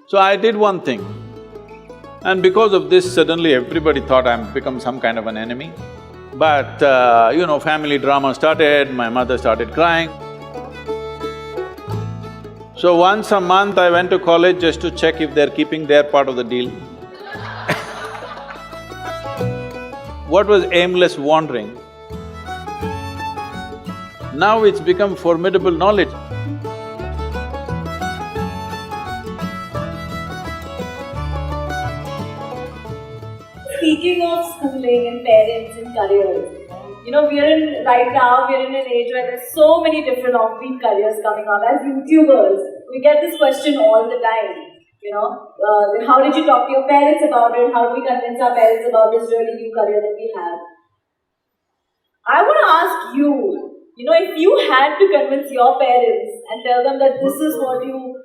So I did one thing, and because of this, suddenly everybody thought I'm become some kind of an enemy. But, family drama started, my mother started crying. So once a month I went to college just to check if they're keeping their part of the deal. What was aimless wandering, now it's become formidable knowledge. Speaking of schooling and parents and careers, right now we're in an age where there's so many different offbeat careers coming up. As YouTubers, we get this question all the time. How did you talk to your parents about it? How do we convince our parents about this really new career that we have? I want to ask you, if you had to convince your parents and tell them that this is what you…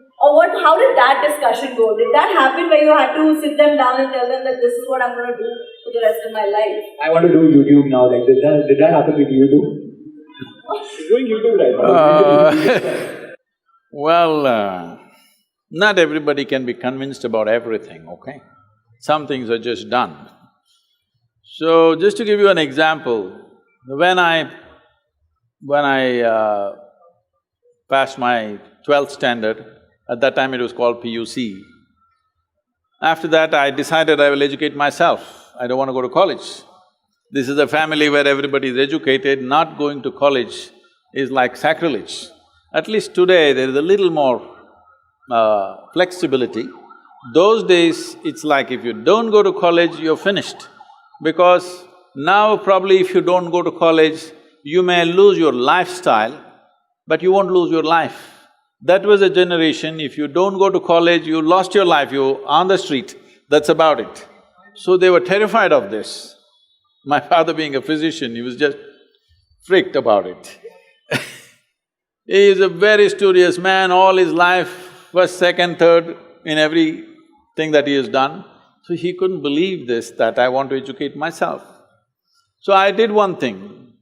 how did that discussion go? Did that happen where you had to sit them down and tell them that this is what I'm going to do for the rest of my life? I want to do YouTube now. Like, did that happen with you too? You're doing YouTube right now. Not everybody can be convinced about everything, okay? Some things are just done. So, just to give you an example, when I passed my 12th standard, at that time it was called PUC. After that, I decided I will educate myself, I don't want to go to college. This is a family where everybody is educated, not going to college is like sacrilege. At least today, there is a little more flexibility. Those days, it's like if you don't go to college, you're finished. Because now probably if you don't go to college, you may lose your lifestyle, but you won't lose your life. That was a generation, if you don't go to college, you lost your life, you're on the street, that's about it. So they were terrified of this. My father being a physician, he was just freaked about it. He is a very studious man, all his life, first, second, third in everything that he has done. So he couldn't believe this, that I want to educate myself. So I did one thing,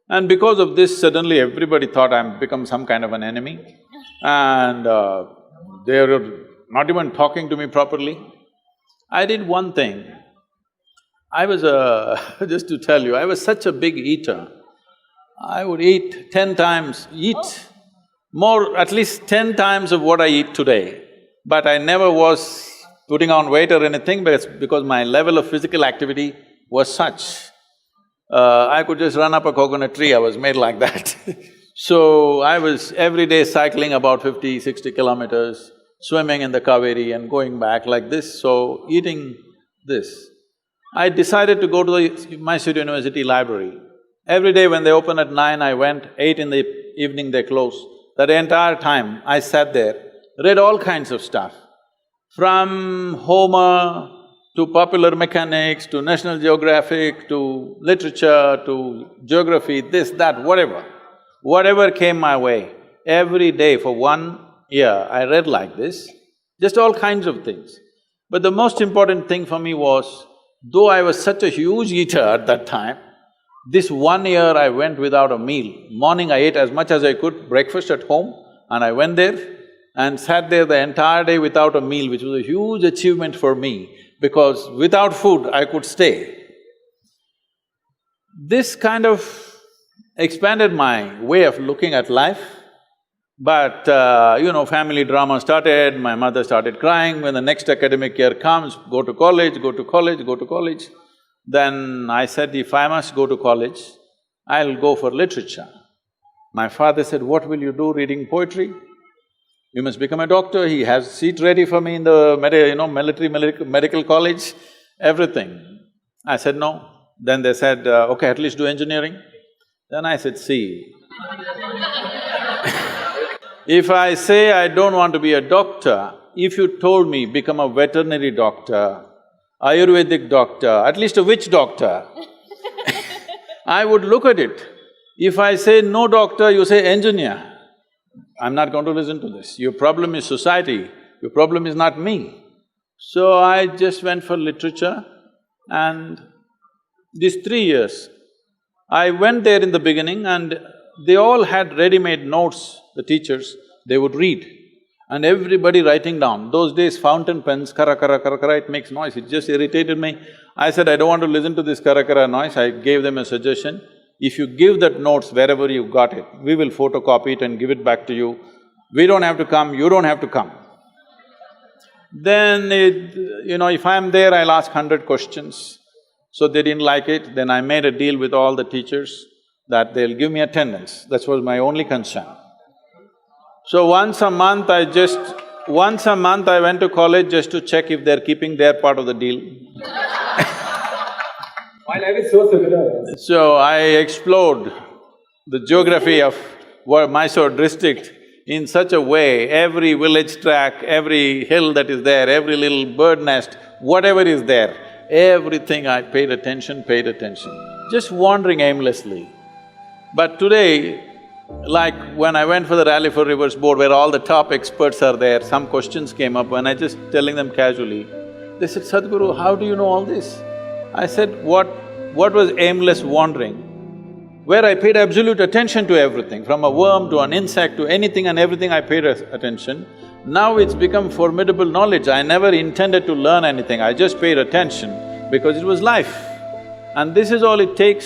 and because of this, suddenly everybody thought I'm become some kind of an enemy, and they were not even talking to me properly. I did one thing. I was just to tell you, I was such a big eater. I would eat 10 times, at least 10 times of what I eat today. But I never was putting on weight or anything because my level of physical activity was such. I could just run up a coconut tree, I was made like that. So I was every day cycling about 50, 60 kilometers, swimming in the Kaveri and going back like this, so eating this. I decided to go to the Mysore University library. Every day when they open at 9, I went, 8 in the evening they close. That entire time I sat there, read all kinds of stuff. From Homer to popular mechanics, to National Geographic, to literature, to geography, this, that, whatever. Whatever came my way, every day for 1 year I read like this, just all kinds of things. But the most important thing for me was, though I was such a huge eater at that time, this 1 year I went without a meal. Morning I ate as much as I could, breakfast at home, and I went there and sat there the entire day without a meal, which was a huge achievement for me, because without food I could stay. This kind of expanded my way of looking at life, but family drama started, my mother started crying. When the next academic year comes, go to college, go to college, go to college. Then I said, if I must go to college, I'll go for literature. My father said, what will you do reading poetry? You must become a doctor. He has seat ready for me in the medical college, everything. I said, no. Then they said, okay, at least do engineering. Then I said, see, if I say I don't want to be a doctor, if you told me become a veterinary doctor, Ayurvedic doctor, at least a witch doctor, I would look at it. If I say no doctor, you say engineer, I'm not going to listen to this. Your problem is society, your problem is not me. So I just went for literature, and these 3 years, I went there in the beginning and they all had ready-made notes, the teachers, they would read. and everybody writing down. Those days fountain pens, kara kara kara kara, it makes noise, it just irritated me. I said, I don't want to listen to this kara kara noise. I gave them a suggestion, if you give that notes wherever you got it, we will photocopy it and give it back to you. We don't have to come, you don't have to come. Then if I'm there, I'll ask 100 questions. So they didn't like it, then I made a deal with all the teachers that they'll give me attendance. That was my only concern. So once a month I went to college just to check if they're keeping their part of the deal. My life is so similar. So I explored the geography of Mysore district in such a way, every village track, every hill that is there, every little bird nest, whatever is there, everything I paid attention, just wandering aimlessly. But today, like when I went for the Rally for Rivers board where all the top experts are there, some questions came up and I just telling them casually, they said, Sadhguru, how do you know all this? I said, what was aimless wandering? Where I paid absolute attention to everything, from a worm to an insect to anything and everything I paid attention. Now it's become formidable knowledge. I never intended to learn anything, I just paid attention because it was life. And this is all it takes